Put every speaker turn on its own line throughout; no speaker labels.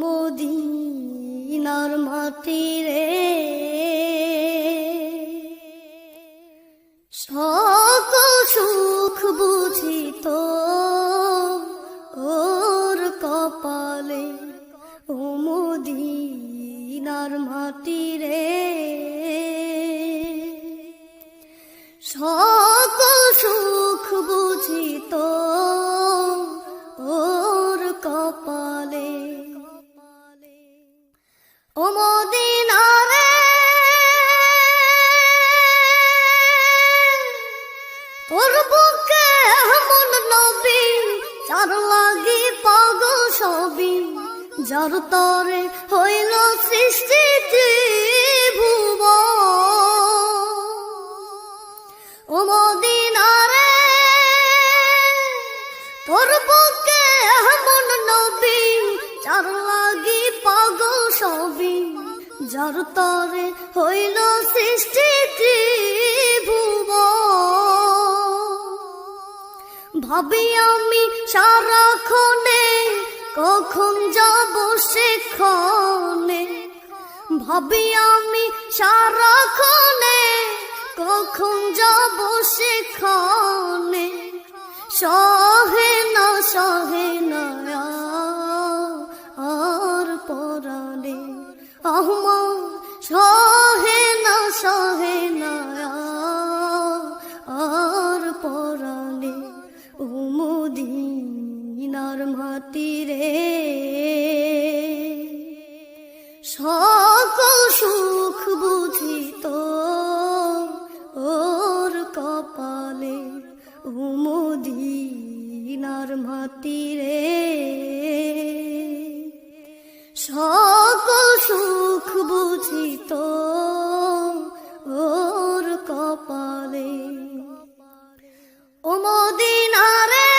মদিনার মাটি রে, সকল সুখ বুঝিত ওর কপালে। ও মদিনার মাটি রে, সকল সুখ বুঝিত ওর কপালে। ও মদিনা রে, তোর বুকে এমন নবী, যার লাগি পাগল সবই, যার তরে হইল সৃষ্টি ত্রিভুবন। ও মদিনা রে, তোর বুকে এমন নবী, যার লাগি পাগল সবই, যার তরে হইল সৃষ্টি ত্রিভুবন। ভাবি আমি সারাক্ষণে কখন যাব সেখানে, ভাবি আমি সারাক্ষণে কখন যাব সেখানে। সহে না আর পরাণে আমার, সহে না আর পরাণে। ও মদিনার মাটি রে, সকল সুখ বুঝিত ওর কপালে। ও মদিনার মাটি রে, সকল সুখ বুঝিত ওর কপালে। ও মদিনা রে,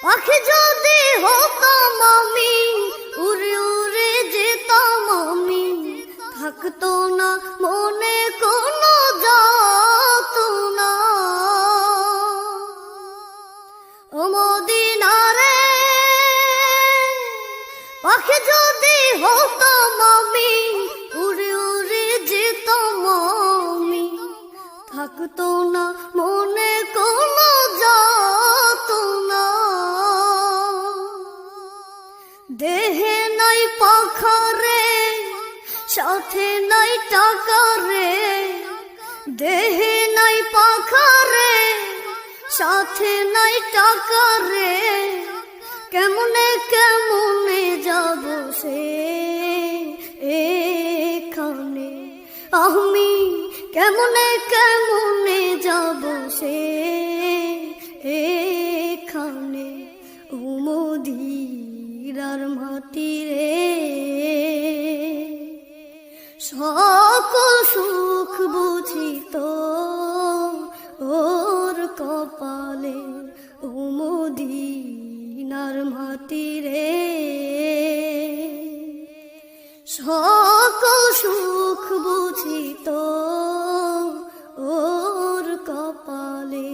পাখি যদি হতাম আমি, উড়ে উড়ে যেতাম আমি, থাকতো না মনে কোনো যাতনা। ও মদিনা রে, পাখি যদি হতাম আমি, উড়ে উড়ে যেতাম আমি, থাকতো না মনে কোনো যাতনা। দেহে নাই পাখা রে, সাথে নাই টাকা রে, দেহে নাই পাখা রে, সাথে নাই টাকা রে, কেমনে যাব সে এখানে আমি, কেমনে যাব সে এখানে। ও মদিনার মাটি রে, সকল সুখ বুঝিত ওর কপালে। ও মদিনার মাটি রে, সকল সুখ বুঝিত ওর কপালে।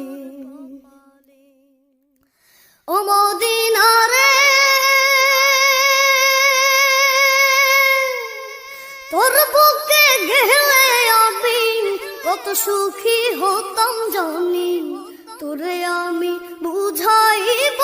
ও মদিনা রে, তোর বুকে গেলে আমি কত সুখী হতাম জানি, তোরে আমি বুঝাইব